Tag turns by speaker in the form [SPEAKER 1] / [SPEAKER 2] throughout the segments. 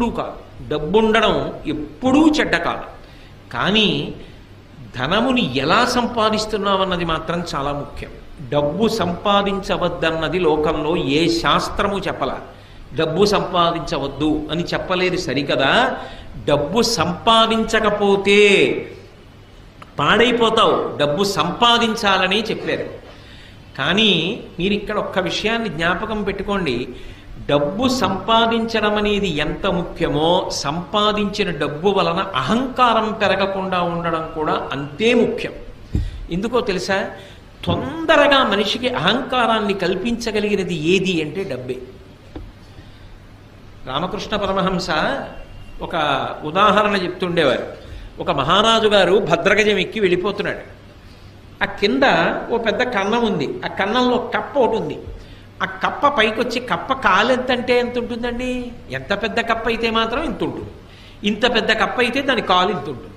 [SPEAKER 1] ఎప్పుడూ కాదు. డబ్బు ఉండడం ఎప్పుడూ చెడ్డ కాదు. కానీ ధనముని ఎలా సంపాదిస్తున్నామన్నది మాత్రం చాలా ముఖ్యం. డబ్బు సంపాదించవద్దన్నది లోకంలో ఏ శాస్త్రము చెప్పలా. డబ్బు సంపాదించవద్దు అని చెప్పలేదు సరికదా, డబ్బు సంపాదించకపోతే పాడైపోతావు, డబ్బు సంపాదించాలని చెప్పారు. కానీ మీరు ఇక్కడ ఒక్క విషయాన్ని జ్ఞాపకం పెట్టుకోండి, డబ్బు సంపాదించడం అనేది ఎంత ముఖ్యమో సంపాదించిన డబ్బు వలన అహంకారం పెరగకుండా ఉండడం కూడా అంతే ముఖ్యం. ఎందుకో తెలుసా, తొందరగా మనిషికి అహంకారాన్ని కల్పించగలిగినది ఏది అంటే డబ్బే. రామకృష్ణ పరమహంస ఒక ఉదాహరణ చెప్తుండేవారు. ఒక మహారాజు గారు భద్రగజం ఎక్కి వెళ్ళిపోతున్నాడు. ఆ కింద ఓ పెద్ద కన్నం ఉంది, ఆ కన్నంలో కప్ప ఒకటి ఉంది. ఆ కప్ప పైకొచ్చి, కప్ప కాలు ఎంతంటే ఎంత ఉంటుందండి, ఎంత పెద్ద కప్ప అయితే మాత్రం ఇంత ఉంటుంది, ఇంత పెద్ద కప్ప అయితే దాని కాలు ఇంత ఉంటుంది.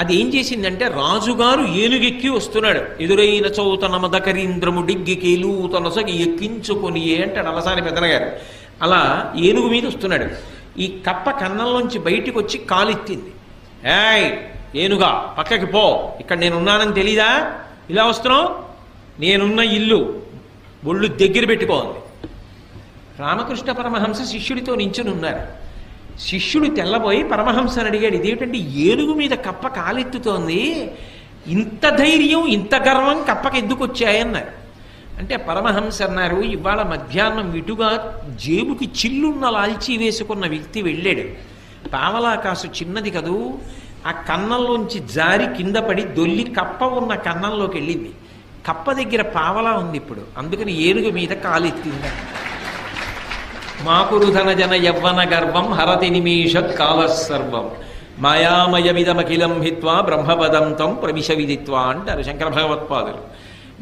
[SPEAKER 1] అది ఏం చేసిందంటే, రాజుగారు ఏనుగెక్కి వస్తున్నాడు, ఎదురైన చౌత నమదకరీంద్రము డిగ్గికేలు తనసగి ఎక్కించుకొని అంటాడు అలసాని పెద్దనగారు. అలా ఏనుగు మీద వస్తున్నాడు. ఈ కప్ప కన్నంలోంచి బయటికి వచ్చి కాలు ఎత్తింది. ఏయ్ ఏనుగా పక్కకి పో, ఇక్కడ నేనున్నానని తెలీదా, ఇలా వస్తున్నావు, నేనున్న ఇల్లు ఒళ్ళు దగ్గర పెట్టుకోవాలి. రామకృష్ణ పరమహంస శిష్యుడితో నించుని ఉన్నారు. శిష్యుడు తెల్లబోయి పరమహంసని అడిగాడు, ఇదేమిటంటే ఏనుగు మీద కప్ప కాలెత్తుతోంది, ఇంత ధైర్యం ఇంత గర్వం కప్పకి ఎందుకు వచ్చాయన్నారు. అంటే పరమహంస అన్నారు, ఇవాళ మధ్యాహ్నం ఇటుగా జేబుకి చిల్లున్న లాల్చీ వేసుకున్న వ్యక్తి వెళ్ళాడు. పావలా కాసు చిన్నది కదూ, ఆ కన్నంలోంచి జారి కింద పడి దొల్లి కప్ప ఉన్న కన్నంలోకి వెళ్ళింది. కప్ప దగ్గర పావలా ఉంది ఇప్పుడు, అందుకని ఏనుగు మీద కాలెత్తింది. మాకురుధన జన యవ్వన గర్వం హరతి నిమేష కాలసర్వం మాయామయమిదమఖిలం హిత్వా బ్రహ్మపదంతం ప్రవిశ విదిత్వా అంటారు శంకర భగవత్పాదులు.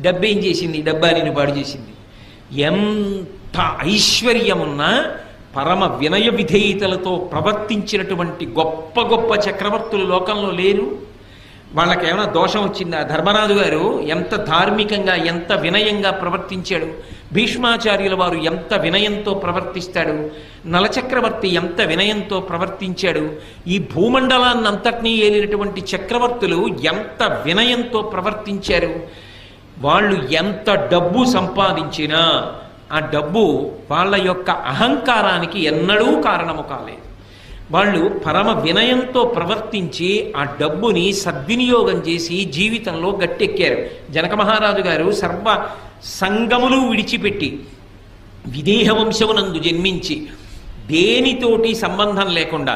[SPEAKER 1] డబ్బేం చేసింది, డబ్బా నేను పాడు చేసింది. ఎంత ఐశ్వర్యమున్నా పరమ వినయ విధేయతలతో ప్రవర్తించినటువంటి గొప్ప గొప్ప చక్రవర్తులు లోకంలో లేరు. వాళ్ళకి ఏమైనా దోషం వచ్చిందా? ధర్మరాజు గారు ఎంత ధార్మికంగా ఎంత వినయంగా ప్రవర్తించాడు, భీష్మాచార్యుల వారు ఎంత వినయంతో ప్రవర్తిస్తాడు, నలచక్రవర్తి ఎంత వినయంతో ప్రవర్తించాడు, ఈ భూమండలాన్నంతటినీ ఏలినటువంటి చక్రవర్తులు ఎంత వినయంతో ప్రవర్తించారు. వాళ్ళు ఎంత డబ్బు సంపాదించినా ఆ డబ్బు వాళ్ళ యొక్క అహంకారానికి ఎన్నడూ కారణము కాలేదు. వాళ్ళు పరమ వినయంతో ప్రవర్తించి ఆ డబ్బుని సద్వినియోగం చేసి జీవితంలో గట్టెక్కారు. జనక మహారాజు గారు సర్వ సంగములు విడిచిపెట్టి విదేహ వంశమునందు జన్మించి దేనితోటి సంబంధం లేకుండా,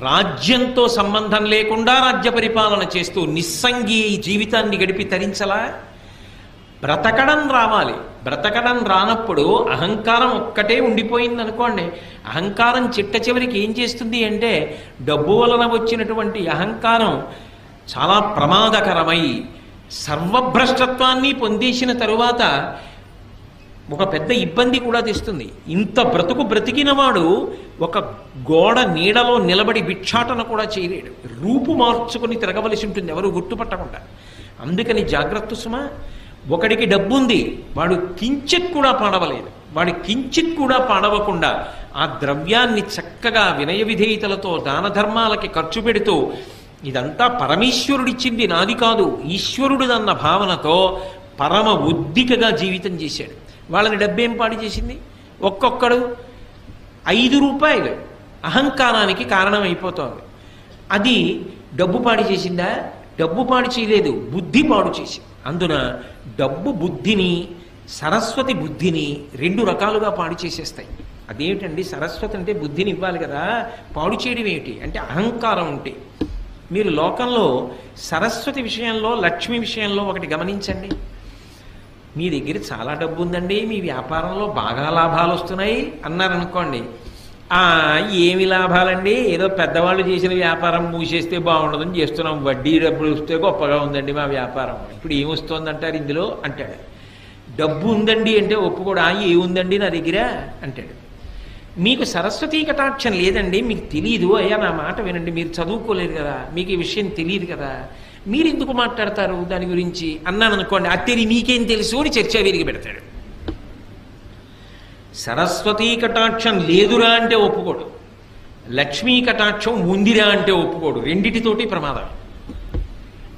[SPEAKER 1] రాజ్యంతో సంబంధం లేకుండా రాజ్య పరిపాలన చేస్తూ నిస్సంగి జీవితాన్ని గడిపి తరించలా. బ్రతకడం రావాలి. బ్రతకడం రానప్పుడు అహంకారం ఒక్కటే ఉండిపోయింది అనుకోండి. అహంకారం చిట్ట చివరికి ఏం చేస్తుంది అంటే, డబ్బు వలన వచ్చినటువంటి అహంకారం చాలా ప్రమాదకరమై సర్వభ్రష్టత్వాన్ని పొందేసిన తరువాత ఒక పెద్ద ఇబ్బంది కూడా తెస్తుంది. ఇంత బ్రతికిన వాడు ఒక గోడ నీడలో నిలబడి భిక్షాటన కూడా చేయలేడు, రూపు మార్చుకొని తిరగవలసి ఉంటుంది ఎవరు గుర్తుపట్టకుండా. అందుకని జాగ్రత్త సుమా. ఒకడికి డబ్బు ఉంది, వాడు కించిత్ కూడా పాడవలేదు. వాడు కించిత్ కూడా పాడవకుండా ఆ ద్రవ్యాన్ని చక్కగా వినయ విధేయతలతో దాన ధర్మాలకి ఖర్చు పెడుతూ, ఇదంతా పరమేశ్వరుడిచ్చింది నాది కాదు, ఈశ్వరుడిదన్న భావనతో పరమ ఉద్దికగా జీవితం చేశాడు. వాళ్ళని డబ్బేం పాడు చేసింది? ఒక్కొక్కడు 5 రూపాయలు అహంకారానికి కారణమైపోతోంది. అది డబ్బు పాడు చేసిందా? డబ్బు పాడు చేయలేదు, బుద్ధి పాడు చేసింది. అందున డబ్బు బుద్ధిని, సరస్వతి బుద్ధిని 2 రకాలుగా పాడు చేసేస్తాయి. అదేమిటండి, సరస్వతి అంటే బుద్ధిని ఇవ్వాలి కదా, పాడు చేయడం ఏమిటి అంటే అహంకారం ఉంటే. మీరు లోకంలో సరస్వతి విషయంలో, లక్ష్మి విషయంలో ఒకటి గమనించండి. మీ దగ్గర చాలా డబ్బు ఉందండి, మీ వ్యాపారంలో బాగా లాభాలు వస్తున్నాయి అన్నారనుకోండి, ఏమి లాభాలండి, ఏదో పెద్దవాళ్ళు చేసిన వ్యాపారం మూసేస్తే బాగుండదని చేస్తున్నాం, వడ్డీ డబ్బులు వస్తే గొప్పగా ఉందండి మా వ్యాపారం, ఇప్పుడు ఏమొస్తుందంటారు ఇందులో అంటాడు. డబ్బు ఉందండి అంటే ఒప్పుకోడా, ఏముందండి నా దగ్గర అంటాడు. మీకు సరస్వతీ కటాక్షం లేదండి, మీకు తెలియదు, అయ్యా నా మాట వినండి, మీరు చదువుకోలేదు కదా, మీకు ఈ విషయం తెలియదు కదా, మీరు ఎందుకు మాట్లాడతారు దాని గురించి అన్నాను అనుకోండి, అత్తేరి మీకేం తెలుసు అని చర్చ విరిగి పెడతాడు. సరస్వతీ కటాక్షం లేదురా అంటే ఒప్పుకోడు. లక్ష్మీ కటాక్షం ఉందిరా అంటే ఒప్పుకోడు. రెండిటితోటి ప్రమాదం.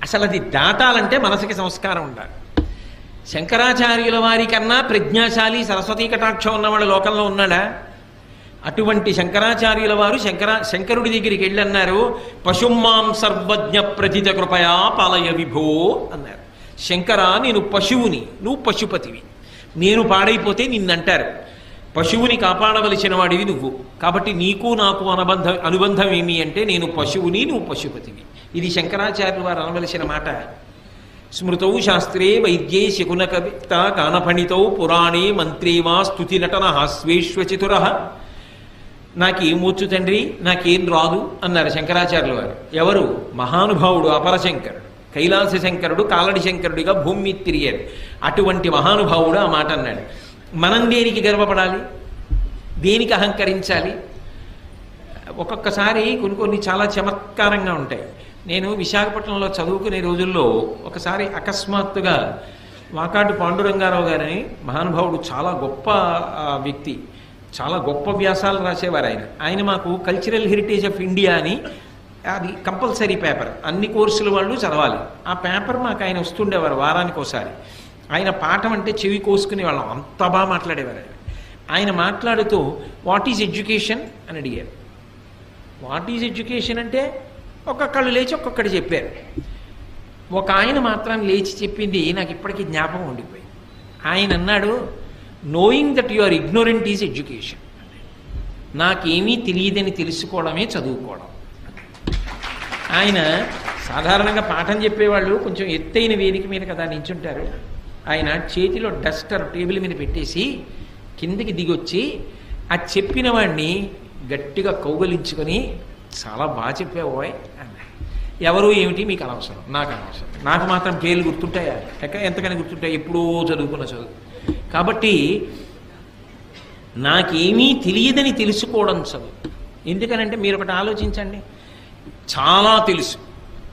[SPEAKER 1] అసలు అది దాటాలంటే మనసుకి సంస్కారం ఉండాలి. శంకరాచార్యుల వారి కన్నా ప్రజ్ఞాశాలి సరస్వతీ కటాక్షం ఉన్నవాడు లోకంలో ఉన్నాడా? అటువంటి శంకరాచార్యుల వారు శంకరుడి దగ్గరికి వెళ్ళి అన్నారు, పశుమాం సర్వజ్ఞ ప్రజిత కృపయా పాలయ విభో అన్నారు. శంకర, నేను పశువుని, నువ్వు పశుపతివి. నేను పాడైపోతే నిన్నంటారు. పశువుని కాపాడవలసిన వాడివి నువ్వు. కాబట్టి నీకు నాకు అనుబంధం ఏమి అంటే, నేను పశువుని, నువ్వు పశుపతివి. ఇది శంకరాచార్యులు వారు అనవలసిన మాట. స్మృతౌ శాస్త్రే వైద్యే శకున కవిత గానపణితౌ పురాణే మంత్రే వా స్తుతి నటన హాస్వేశ్వచతుర. నాకేమొచ్చు తండ్రి, నాకేం రాదు అన్నారు శంకరాచార్యుల వారు. ఎవరు? మహానుభావుడు అపరశంకరుడు, కైలాస శంకరుడు, కాలడి శంకరుడిగా భూమి మీద తిరిగాడు. అటువంటి మహానుభావుడు ఆ మాట అన్నాడు. మనం దేనికి గర్వపడాలి, దేనికి అహంకరించాలి? ఒక్కొక్కసారి కొన్ని చాలా చమత్కారంగా ఉంటాయి. నేను విశాఖపట్నంలో చదువుకునే రోజుల్లో ఒకసారి అకస్మాత్తుగా వాకాటు పాండురంగారావు గారని మహానుభావుడు, చాలా గొప్ప వ్యక్తి, చాలా గొప్ప వ్యాసాలు రాసేవారు ఆయన మాకు కల్చరల్ హెరిటేజ్ ఆఫ్ ఇండియా అని, అది కంపల్సరీ పేపర్, అన్ని కోర్సుల వాళ్ళు చదవాలి. ఆ పేపర్ మాకు ఆయన వస్తుండేవారు వారానికి ఒకసారి. ఆయన పాఠం అంటే చెవి కోసుకునే వాళ్ళం, అంత బాగా మాట్లాడేవారు. ఆయన మాట్లాడుతూ వాట్ ఈజ్ ఎడ్యుకేషన్ అని అడిగారు. వాట్ ఈజ్ ఎడ్యుకేషన్ అంటే ఒక్కొక్కళ్ళు లేచి ఒక్కొక్కటి చెప్పారు. ఒక ఆయన మాత్రం లేచి చెప్పింది నాకు ఇప్పటికీ జ్ఞాపకం ఉండిపోయింది. ఆయన అన్నాడు, knowing that you are ignorant is education. నాకేమీ తెలియదని తెలుసుకోవడమే చదువుకోవడం. ఆయన సాధారణంగా పాఠం చెప్పేవాళ్ళు కొంచెం ఎత్తైన వేదిక మీద కదా నించుంటారు. ఆయన చేతిలో డస్టర్ టేబుల్ మీద పెట్టేసి కిందికి దిగొచ్చి ఆ చెప్పిన వాడిని గట్టిగా కౌగలించుకొని, చాలా బాగా చెప్పావోయ్ అన్న. ఎవరు ఏమిటి మీకు అనవసరం, నాకు అనవసరం. నాకు మాత్రం పేర్లు గుర్తుంటాయా? ఎంతకని గుర్తుంటాయి? ఎప్పుడో చదువుకున్న చదువు. కాబట్టి నాకేమీ తెలియదని తెలుసుకోవడం చదువు. ఎందుకనంటే మీరు ఒకటి ఆలోచించండి, చాలా తెలుసు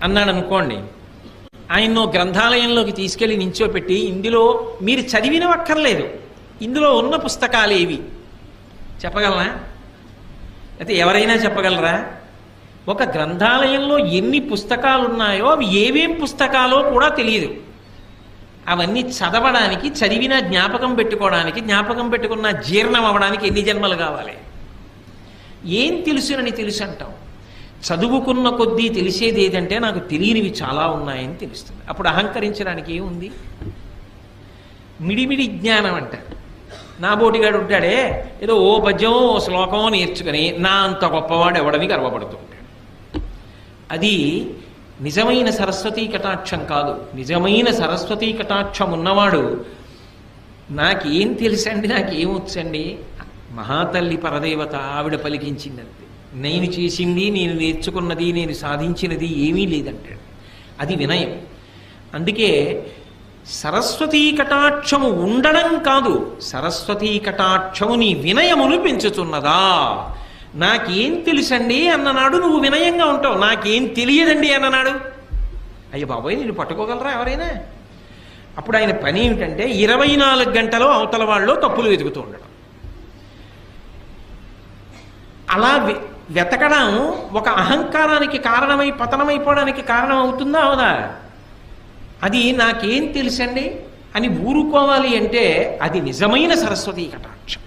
[SPEAKER 1] అన్నాడు అనుకోండి, ఆయన్నో గ్రంథాలయంలోకి తీసుకెళ్ళి నించోపెట్టి, ఇందులో మీరు చదివినవక్కర్లేదు, ఇందులో ఉన్న పుస్తకాలు ఏవి చెప్పగలరా? అయితే ఎవరైనా చెప్పగలరా? ఒక గ్రంథాలయంలో ఎన్ని పుస్తకాలు ఉన్నాయో అవి ఏవేం పుస్తకాలో కూడా తెలియదు. అవన్నీ చదవడానికి, చదివిన జ్ఞాపకం పెట్టుకోవడానికి, జ్ఞాపకం పెట్టుకున్న జీర్ణం అవ్వడానికి ఎన్ని జన్మలు కావాలి? ఏం తెలుసునని తెలుసు అంటాం. చదువుకున్న కొద్దీ తెలిసేది ఏదంటే నాకు తెలియనివి చాలా ఉన్నాయని తెలుస్తుంది. అప్పుడు అహంకరించడానికి ఏముంది? మిడిమిడి జ్ఞానం అంటారు. నా బోటిగాడు ఉంటాడే, ఏదో ఓ పద్యం ఓ శ్లోకం నేర్చుకుని నా అంత గొప్పవాడు ఎవడని గర్వపడుతూ ఉంటాడు. అది నిజమైన సరస్వతీ కటాక్షం కాదు. నిజమైన సరస్వతీ కటాక్షం ఉన్నవాడు నాకేం తెలుసండి, నాకేమొచ్చండి, మహాతల్లి పరదేవత ఆవిడ పలికించిందంతే, నేను చేసింది, నేను నేర్చుకున్నది, నేను సాధించినది ఏమీ లేదంటాడు. అది వినయం. అందుకే సరస్వతీ కటాక్షము ఉండడం కాదు, సరస్వతీ కటాక్షము నీ వినయమును పెంచుతున్నదా. నాకేం తెలుసండి అన్ననాడు నువ్వు వినయంగా ఉంటావు. నాకేం తెలియదండి అన్ననాడు, అయ్య బాబోయ్ నేను పట్టుకోగలరా ఎవరైనా? అప్పుడు ఆయన పని ఏమిటంటే 24 గంటలు అవతల వాళ్ళలో తప్పులు వెతుకుతూ ఉండడం. అలా వెతకడం ఒక అహంకారానికి కారణమై పతనమైపోవడానికి కారణం అవుతుందా అవదా? అది నాకేం తెలుసండి అని ఊరుకోవాలి అంటే అది నిజమైన సరస్వతీ కటాక్షం.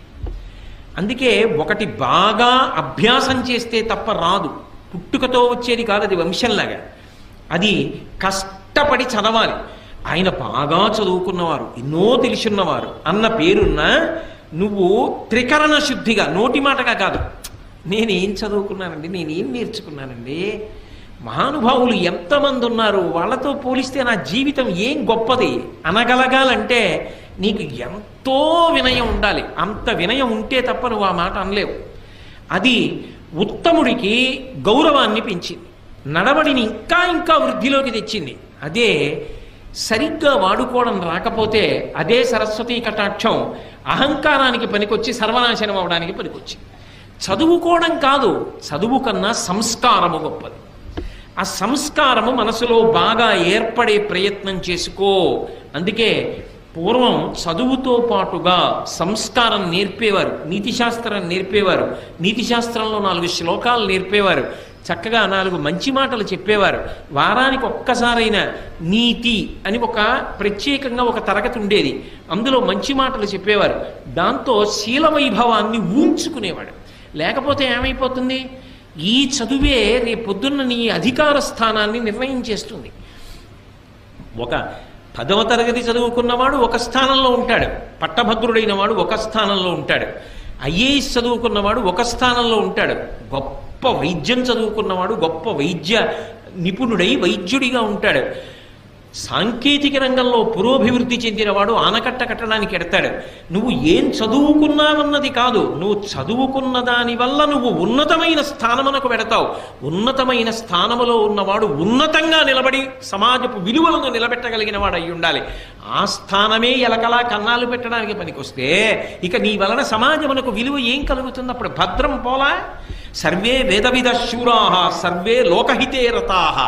[SPEAKER 1] అందుకే ఒకటి బాగా అభ్యాసం చేస్తే తప్ప రాదు, పుట్టుకతో వచ్చేది కాదు, అది వంశంలాగా. అది కష్టపడి చదవాలి. ఆయన బాగా చదువుకున్నవారు, ఎన్నో తెలుసున్నవారు అన్న పేరున్న నువ్వు త్రికరణ శుద్ధిగా, నోటి మాటగా కాదు, నేనేం చదువుకున్నానండి, నేనేం నేర్చుకున్నానండి, మహానుభావులు ఎంతమంది ఉన్నారు, వాళ్ళతో పోలిస్తే నా జీవితం ఏం గొప్పది అనగలగాలంటే నీకు ఎంతో వినయం ఉండాలి. అంత వినయం ఉంటే తప్ప నువ్వు ఆ మాట అనలేవు. అది ఉత్తముడికి గౌరవాన్ని పెంచింది, నడవడిని ఇంకా ఇంకా వృద్ధిలోకి తెచ్చింది. అదే సరిగ్గా వాడుకోవడం రాకపోతే అదే సరస్వతీ కటాక్షం అహంకారానికి పనికొచ్చి సర్వనాశనం అవడానికి పనికొచ్చింది. చదువుకోవడం కాదు, చదువు కన్నా సంస్కారము గొప్పది. ఆ సంస్కారము మనసులో బాగా ఏర్పడే ప్రయత్నం చేసుకో. అందుకే పూర్వం చదువుతో పాటుగా సంస్కారం నేర్పేవారు, నీతిశాస్త్రం నేర్పేవారు, నీతిశాస్త్రంలో 4 శ్లోకాలు నేర్పేవారు, చక్కగా 4 మంచి మాటలు చెప్పేవారు. వారానికి ఒక్కసారైనా నీతి అని ఒక ప్రత్యేకంగా ఒక తరగతి ఉండేది, అందులో మంచి మాటలు చెప్పేవారు. దాంతో శీల వైభవాన్ని ఊంచుకునేవాడు. లేకపోతే ఏమైపోతుంది, ఈ చదువే రేపొద్దున్న నీ అధికార స్థానాన్ని నిర్ణయించేస్తుంది. ఒక 10వ తరగతి చదువుకున్నవాడు ఒక స్థానంలో ఉంటాడు, పట్టభద్రుడైన వాడు ఒక స్థానంలో ఉంటాడు, ఐఏఎస్ చదువుకున్నవాడు ఒక స్థానంలో ఉంటాడు, గొప్ప వైద్యం చదువుకున్నవాడు గొప్ప వైద్య నిపుణుడై వైద్యుడిగా ఉంటాడు, సాంకేతిక రంగంలో పురోభివృద్ధి చెందినవాడు ఆనకట్ట కట్టడానికి ఎడతాడు. నువ్వు ఏం చదువుకున్నావన్నది కాదు, నువ్వు చదువుకున్న దాని వల్ల నువ్వు ఉన్నతమైన స్థానమునకు వెడతావు. ఉన్నతమైన స్థానములో ఉన్నవాడు ఉన్నతంగా నిలబడి సమాజపు విలువలను నిలబెట్టగలిగిన వాడు అయి ఉండాలి. ఆ స్థానమే ఎలకలా కన్నాలు పెట్టడానికి పనికొస్తే ఇక నీ వలన సమాజమునకు విలువ ఏం కలుగుతుంది? అప్పుడు భద్రం పోలా. సర్వే వేదవిద శూరాః సర్వే లోకహితే రతాః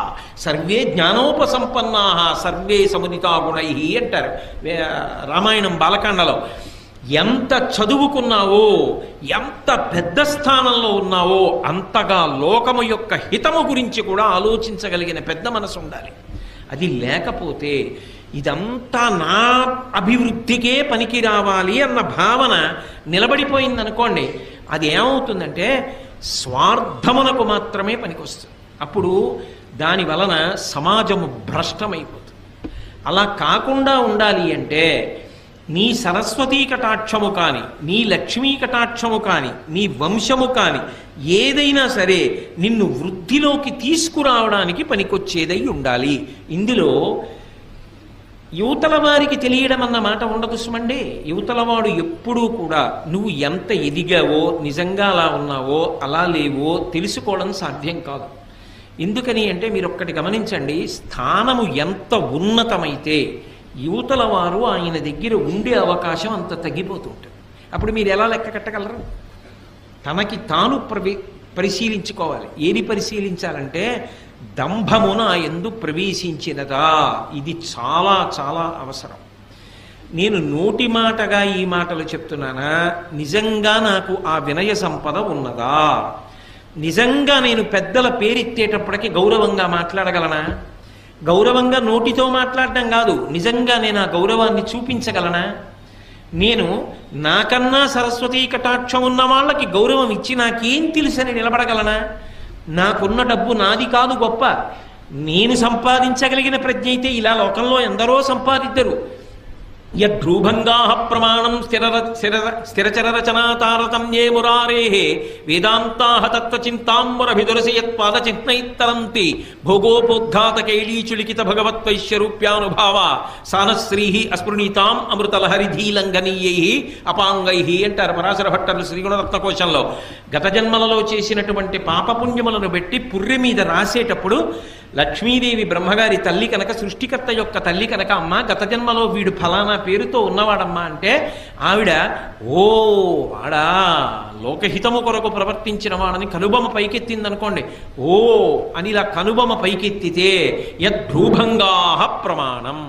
[SPEAKER 1] సర్వే జ్ఞానోపసంపన్నాః సర్వే సముదితా గుణైః అంటారు రామాయణం బాలకాండలో. ఎంత చదువుకున్నావో, ఎంత పెద్ద స్థానంలో ఉన్నావో అంతగా లోకము యొక్క హితము గురించి కూడా ఆలోచించగలిగిన పెద్ద మనసు ఉండాలి. అది లేకపోతే ఇదంతా నా అభివృద్ధికే పనికి రావాలి అన్న భావన నిలబడిపోయిందనుకోండి, అది ఏమవుతుందంటే స్వార్థమునకు మాత్రమే పనికొస్తుంది. అప్పుడు దాని వలన సమాజము భ్రష్టమైపోతుంది. అలా కాకుండా ఉండాలి అంటే నీ సరస్వతీ కటాక్షము కానీ, నీ లక్ష్మీ కటాక్షము కానీ, నీ వంశము కానీ ఏదైనా సరే నిన్ను వృద్ధిలోకి తీసుకురావడానికి పనికొచ్చేదై ఉండాలి. ఇందులో యువతల వారికి తెలియడం అన్న మాట ఉండదు సుమండి. యువతలవాడు ఎప్పుడూ కూడా నువ్వు ఎంత ఎదిగావో, నిజంగా అలా ఉన్నావో అలా లేవో తెలుసుకోవడం సాధ్యం కాదు. ఎందుకని అంటే మీరు ఒక్కటి గమనించండి, స్థానము ఎంత ఉన్నతమైతే యువతల వారు ఆయన దగ్గర ఉండే అవకాశం అంత తగ్గిపోతుంటుంది. అప్పుడు మీరు ఎలా లెక్క కట్టగలరు? తనకి తాను పరిశీలించుకోవాలి. ఏది పరిశీలించాలంటే దంభమున ఎందు ప్రవేశించినదా, ఇది చాలా చాలా అవసరం. నేను నోటి మాటగా ఈ మాటలు చెప్తున్నానా, నిజంగా నాకు ఆ వినయ సంపద ఉన్నదా? నిజంగా నేను పెద్దల పేరెత్తేటప్పటికి గౌరవంగా మాట్లాడగలనా? గౌరవంగా నోటితో మాట్లాడడం కాదు, నిజంగా నేను ఆ గౌరవాన్ని చూపించగలనా? నేను నాకన్నా సరస్వతీ కటాక్షం ఉన్న వాళ్ళకి గౌరవం ఇచ్చి నాకేం తెలుసని నిలబడగలనా? నాకున్న డబ్బు నాది కాదు గొప్ప, నేను సంపాదించగలిగిన ప్రజ్ఞ అయితే ఇలా లోకంలో ఎందరో సంపాదిద్దరు. యద్రూభంగా ప్రమాణం స్థిరచరరచనా తారతమ్యే మురారేః వేదాంతాః తత్వచింతాంబరభిదురసి యత్పాదచిహ్నైత్తరంతి భోగోపోద్ఘాతకైలీచులికిత భగవత్వైశ్యరూప్యానుభావ సానశ్రీః అస్పృణీతాం అమృతలహరిధీలంఘనీయైః అపాంగైః అంటారు పరాశర భట్టర్లు శ్రీగుణరత్నకోశంలో. గత జన్మలలో చేసినటువంటి పాపపుణ్యములను బట్టి పుర్రె మీద రాసేటప్పుడు లక్ష్మీదేవి బ్రహ్మగారి తల్లి కనుక, సృష్టికర్త యొక్క తల్లి కనుక, అమ్మ గత జన్మలో వీడు ఫలానా పేరుతో ఉన్నవాడమ్మా అంటే ఆవిడ ఓ వాడా లోకహితము కొరకు ప్రవర్తించిన వాడని కనుబొమ పైకెత్తిందనుకోండి, ఓ అని ఇలా కనుబొమ పైకెత్తితే యద్భ్రూభంగా ప్రమాణం,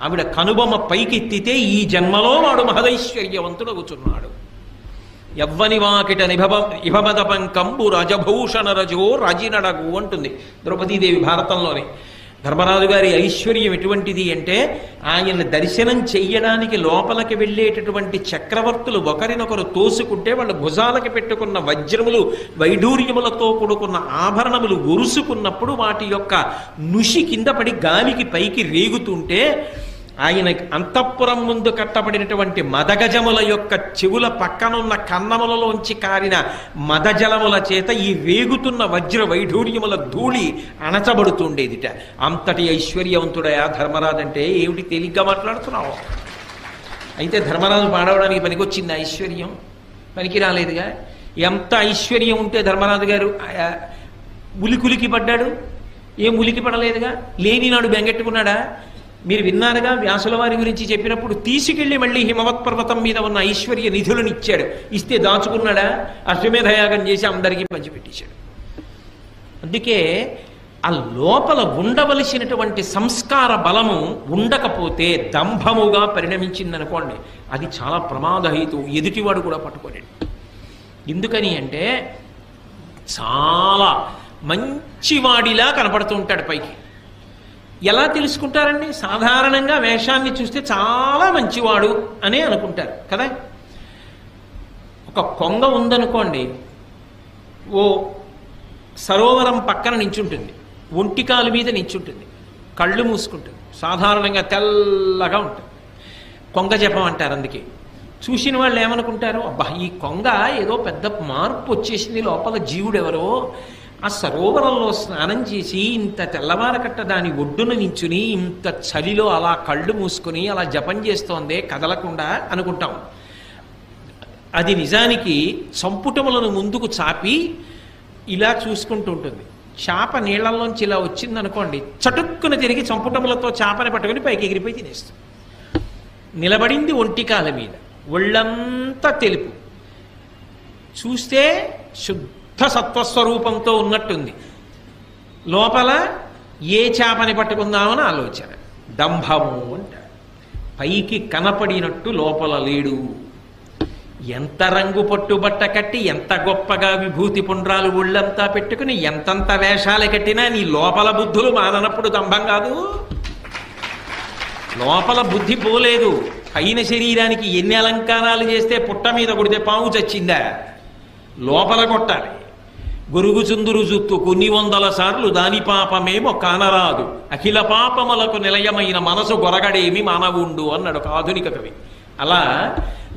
[SPEAKER 1] ఆవిడ కనుబొమ పైకెత్తితే ఈ జన్మలో వాడు మహదైశ్వర్యవంతుడు అవుతున్నాడు. యవ్వని వాకిట ఇభమద పంకంబు రజభూషణ రజో రజినడగు అంటుంది ద్రౌపదీదేవి భారతంలోని. ధర్మరాజు గారి ఐశ్వర్యం ఎటువంటిది అంటే ఆయన దర్శనం చెయ్యడానికి లోపలికి వెళ్ళేటటువంటి చక్రవర్తులు ఒకరినొకరు తోసుకుంటే వాళ్ళ భుజాలకి పెట్టుకున్న వజ్రములు వైఢూర్యములతో కూడుకున్న ఆభరణములు ఒరుసుకున్నప్పుడు వాటి యొక్క నుషి కింద పడి గాలికి పైకి రేగుతుంటే ఆయన అంతఃపురం ముందు కట్టబడినటువంటి మదగజముల యొక్క చెవుల పక్కనున్న కన్నములలోంచి కారిన మదజలముల చేత ఈ రేగుతున్న వజ్ర వైఢూర్యముల ధూళి అణచబడుతుండేదిట. అంతటి ఐశ్వర్యవంతుడయా ధర్మరాజు అంటే ఏమిటి తేలిగ్గా మాట్లాడుతున్నావు? అయితే ధర్మరాజు పాడవడానికి పనికొచ్చింది ఐశ్వర్యం? పనికి రాలేదుగా. ఎంత ఐశ్వర్యం ఉంటే ధర్మరాజు గారు ఉలికులికి పడ్డాడు? ఏం ఉలికి పడలేదుగా. లేనినాడు బెంగెట్టుకున్నాడా? మీరు విన్నారుగా వ్యాసుల వారి గురించి చెప్పినప్పుడు, తీసుకెళ్లి మళ్ళీ హిమవత్ పర్వతం మీద ఉన్న ఐశ్వర్య నిధులను ఇచ్చాడు. ఇస్తే దాచుకున్నాడా? అశ్వమేధయాగం చేసి అందరికీ పంచిపెట్టేశాడు. అందుకే ఆ లోపల ఉండవలసినటువంటి సంస్కార బలము ఉండకపోతే దంభముగా పరిణమించిందనుకోండి, అది చాలా ప్రమాదహేతు, ఎదుటివాడు కూడా పట్టుకోలేడు. ఎందుకని అంటే చాలా మంచివాడిలా కనపడుతూ ఉంటాడు పైకి. ఎలా తెలుసుకుంటారండి? సాధారణంగా వేషాన్ని చూస్తే చాలా మంచివాడు అనే అనుకుంటారు కదా. ఒక కొంగ ఉందనుకోండి, ఓ సరోవరం పక్కన నించుంటుంది, ఒంటికాలు మీద నించుంటుంది, కళ్ళు మూసుకుంటుంది, సాధారణంగా తెల్లగా ఉంటుంది. కొంగ జపం అంటారు. అందుకే చూసిన వాళ్ళు ఏమనుకుంటారు, అబ్బా ఈ కొంగ ఏదో పెద్ద మార్పు వచ్చేసింది, లోపల జీవుడెవరో ఆ సరోవరంలో స్నానం చేసి ఇంత తెల్లవారకట్ట దాని ఒడ్డున నించుని ఇంత చలిలో అలా కళ్ళు మూసుకొని అలా జపం చేస్తోందే కదలకుండా అనుకుంటాం. అది నిజానికి సంపుటములను ముందుకు చాపి ఇలా చూసుకుంటూ ఉంటుంది. చేప నీళ్లలోంచి ఇలా వచ్చిందనుకోండి, చటుక్కున తిరిగి సంపుటములతో చేపని పట్టుకుని పైకి ఎగిరిపోయి తినేస్తుంది. నిలబడింది ఒంటికాల మీద, ఒళ్ళంతా తెలుపు, చూస్తే శుద్ధ సత్వస్వరూపంతో ఉన్నట్టుంది. లోపల ఏ చేపని పట్టుకుందామని ఆలోచన. దంభము అంటారు. పైకి కనపడినట్టు లోపల లేడు. ఎంత రంగు పట్టుబట్ట కట్టి, ఎంత గొప్పగా విభూతి పుండ్రాలు ఒళ్ళంతా పెట్టుకుని, ఎంతంత వేషాలు కట్టినా నీ లోపల బుద్ధులు మాననప్పుడు దంభం కాదు. లోపల బుద్ధి పోలేదు. పైన శరీరానికి ఎన్ని అలంకారాలు చేస్తే పుట్ట మీద కొడితే పాము చచ్చిందా? లోపల కొట్టాలి. గొరుగు చుందురు జుత్తు కొన్ని వందల సార్లు దాని పాపమేమో కానరాదు, అఖిల పాపములకు నిలయమైన మనసు గొరగడేమి మానవుండు అన్నాడు ఒక ఆధునిక కవి. అలా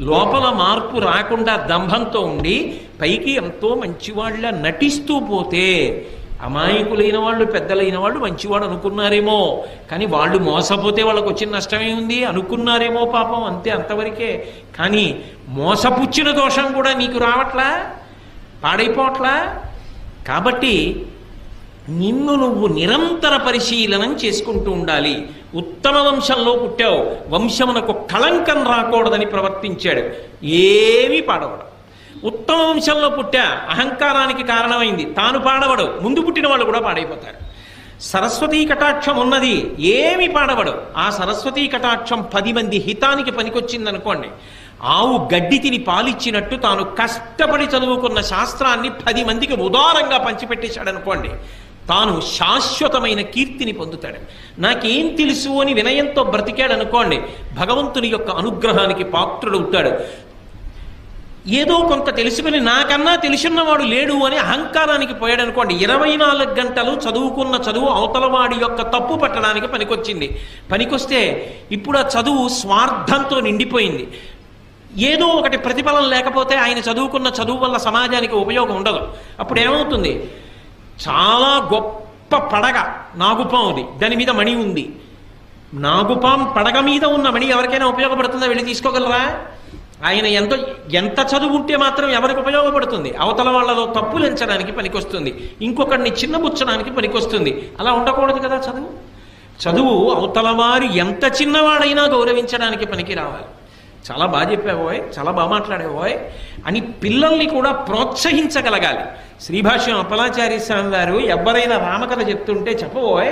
[SPEAKER 1] లోపల మార్పు రాకుండా దంభంతో ఉండి పైకి ఎంతో మంచివాళ్ళ నటిస్తూ పోతే, అమాయకులైన వాళ్ళు పెద్దలైన వాళ్ళు మంచివాడు అనుకున్నారేమో, కానీ వాళ్ళు మోసపోతే వాళ్ళకు వచ్చిన నష్టమే ఉంది అనుకున్నారేమో పాపం, అంతే, అంతవరకే. కానీ మోసపుచ్చిన దోషం కూడా నీకు రావట్లా, పాడైపోవట్లా. కాబట్టి నిన్ను నువ్వు నిరంతర పరిశీలనం చేసుకుంటూ ఉండాలి. ఉత్తమ వంశంలో పుట్టావు, వంశమునకు కళంకం రాకూడదని ప్రవర్తించాడు, ఏమీ పాడవడు. ఉత్తమ వంశంలో పుట్టా, అహంకారానికి కారణమైంది, తాను పాడవడు, ముందు పుట్టిన వాళ్ళు కూడా పాడైపోతారు. సరస్వతీ కటాక్షం ఉన్నది, ఏమి పాడవడు. ఆ సరస్వతీ కటాక్షం 10 మంది హితానికి పనికొచ్చిందనుకోండి, ఆవు గడ్డి తిని పాలిచ్చినట్టు తాను కష్టపడి చదువుకున్న శాస్త్రాన్ని 10 మందికి ఉదారంగా పంచిపెట్టేశాడనుకోండి, తాను శాశ్వతమైన కీర్తిని పొందుతాడు. నాకేం తెలుసు అని వినయంతో బ్రతికాడు అనుకోండి, భగవంతుని యొక్క అనుగ్రహానికి పాత్రుడవుతాడు. ఏదో కొంత తెలుసుకుని నాకన్నా తెలుసున్నవాడు లేడు అని అహంకారానికి పోయాడు అనుకోండి, 24 గంటలు చదువుకున్న చదువు అవతలవాడి యొక్క తప్పు పట్టడానికి పనికొచ్చింది. పనికొస్తే ఇప్పుడు ఆ చదువు స్వార్థంతో నిండిపోయింది. ఏదో ఒకటి ప్రతిఫలం లేకపోతే ఆయన చదువుకున్న చదువు వల్ల సమాజానికి ఉపయోగం ఉండదు. అప్పుడు ఏమవుతుంది, చాలా గొప్ప పడగ నాగుపాముది, దాని మీద మణి ఉంది. నాగుపాం పడగ మీద ఉన్న మణి ఎవరికైనా ఉపయోగపడుతుందా? వెళ్ళి తీసుకోగలరా? ఆయన ఎంత చదువు ఉంటే మాత్రం ఎవరికి ఉపయోగపడుతుంది? అవతల వాళ్ళలో తప్పులు ఎంచడానికి పనికొస్తుంది, ఇంకొకరిని చిన్నబుచ్చడానికి పనికొస్తుంది. అలా ఉండకూడదు కదా. చదువు అవతల వారు ఎంత చిన్నవాడైనా గౌరవించడానికి పనికి రావాలి. చాలా బాగా చెప్పావోయ్, చాలా బాగా మాట్లాడేవోయ్ అని పిల్లల్ని కూడా ప్రోత్సహించగలగాలి. శ్రీభాష్యం అప్పలాచార్య స్వామి వారు ఎవరైనా రామకథ చెప్తుంటే చెప్పబోయ్,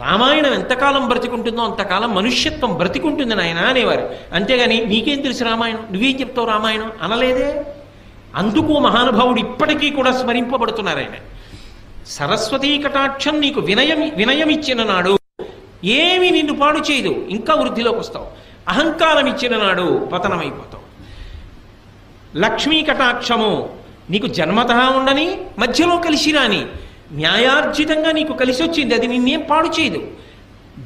[SPEAKER 1] రామాయణం ఎంతకాలం బ్రతికుంటుందో అంతకాలం మనుష్యత్వం బ్రతికుంటుంది నాయన అనేవారు. అంతేగాని నీకేం తెలుసు రామాయణం, నువ్వేం చెప్తావు రామాయణం అనలేదే. అందుకు మహానుభావుడు ఇప్పటికీ కూడా స్మరింపబడుతున్నారు ఆయన. సరస్వతీ కటాక్షం నీకు వినయం ఇచ్చిన నాడు ఏమి నిన్ను పాడు చేయదు, ఇంకా వృద్ధిలోకి వస్తావు. అహంకారం ఇచ్చిన నాడు పతనమైపోతావు. లక్ష్మీ కటాక్షము నీకు జన్మతః ఉండని, మధ్యలో కలిసి రాని, న్యాయార్జితంగా నీకు కలిసి వచ్చింది, అది నిన్నేం పాడు చేయదు.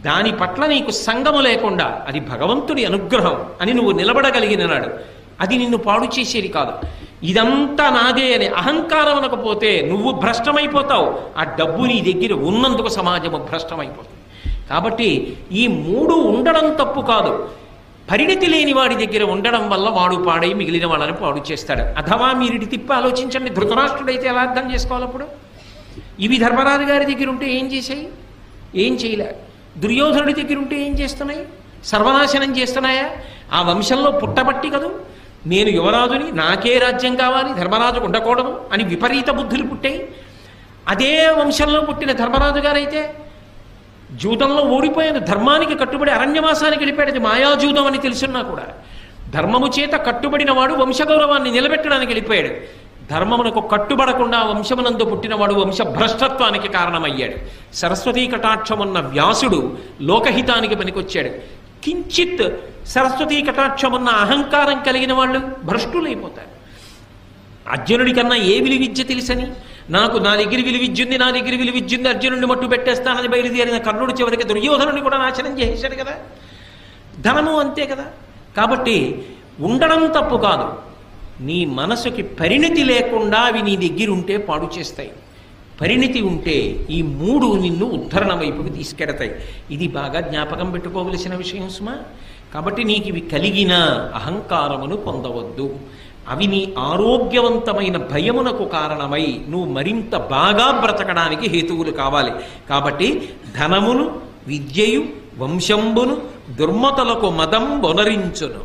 [SPEAKER 1] దాని పట్ల నీకు సంగము లేకుండా అది భగవంతుడి అనుగ్రహం అని నువ్వు నిలబడగలిగిన నాడు అది నిన్ను పాడు చేసేది కాదు. ఇదంతా నాదే అని అహంకారం అనకపోతే నువ్వు భ్రష్టమైపోతావు. ఆ డబ్బు నీ దగ్గర ఉన్నందుకు సమాజము భ్రష్టమైపోతుంది. కాబట్టి ఈ 3 ఉండడం తప్పు కాదు. పరిణతి లేని వాడి దగ్గర ఉండడం వల్ల వాడు పాడై మిగిలిన వాళ్ళని పాడు చేస్తాడు. అథవా మీరు తిప్పి ఆలోచించండి, ధృతరాష్ట్రుడైతే ఎలా అర్థం చేసుకోవాలప్పుడు? ఇవి ధర్మరాజు గారి దగ్గర ఉంటే ఏం చేశాయి? ఏం చేయలే. దుర్యోధనుడి దగ్గర ఉంటే ఏం చేస్తున్నాయి? సర్వనాశనం చేస్తున్నాయా? ఆ వంశంలో పుట్టబట్టి కదూ నేను యువరాజుని, నాకే రాజ్యం కావాలి, ధర్మరాజుకు ఉండకూడదు అని విపరీత బుద్ధులు పుట్టాయి. అదే వంశంలో పుట్టిన ధర్మరాజు గారైతే జూదంలో ఓడిపోయిన ధర్మానికి కట్టుబడి అరణ్యవాసానికి వెళ్ళిపోయాడు. అది మాయాజూదం అని తెలుసున్నా కూడా ధర్మము చేత కట్టుబడిన వాడు వంశగౌరవాన్ని నిలబెట్టడానికి వెళ్ళిపోయాడు. ధర్మమునకు కట్టుబడకుండా వంశమునందు పుట్టినవాడు వంశభ్రష్టత్వానికి కారణమయ్యాడు. సరస్వతీ కటాక్షమున్న వ్యాసుడు లోకహితానికి పనికొచ్చాడు. కించిత్ సరస్వతీ కటాక్షమున్న అహంకారం కలిగిన వాళ్ళు భ్రష్టులైపోతారు. అర్జునుడి కన్నా ఏ విలువిద్య తెలుసని, నా దగ్గర విలువిద్యుంది, నా దగ్గర విలువిద్యుంది, అర్జునుడిని మట్టు పెట్టేస్తానని బయలుదేరిన కర్ణుడు చివరికి దుర్యోధనుడిని కూడా నాశనం చేశాడు కదా. ధనము అంతే కదా. కాబట్టి ఉండడం తప్పు కాదు, నీ మనసుకి పరిణితి లేకుండా అవి నీ దగ్గర ఉంటే పాడు చేస్తాయి. పరిణితి ఉంటే ఈ మూడు నిన్ను ఉద్ధరణ వైపుకి తీసుకెడతాయి. ఇది బాగా జ్ఞాపకం పెట్టుకోవలసిన విషయం సుమా. కాబట్టి నీకు ఇవి కలిగిన అహంకారమును పొందవద్దు. అవి నీ ఆరోగ్యవంతమైన భయమునకు కారణమై నువ్వు మరింత బాగా బ్రతకడానికి హేతువులు కావాలి. కాబట్టి ధనమును, విద్యయు, వంశంబును దుర్మతలకు మదం బొనరించును.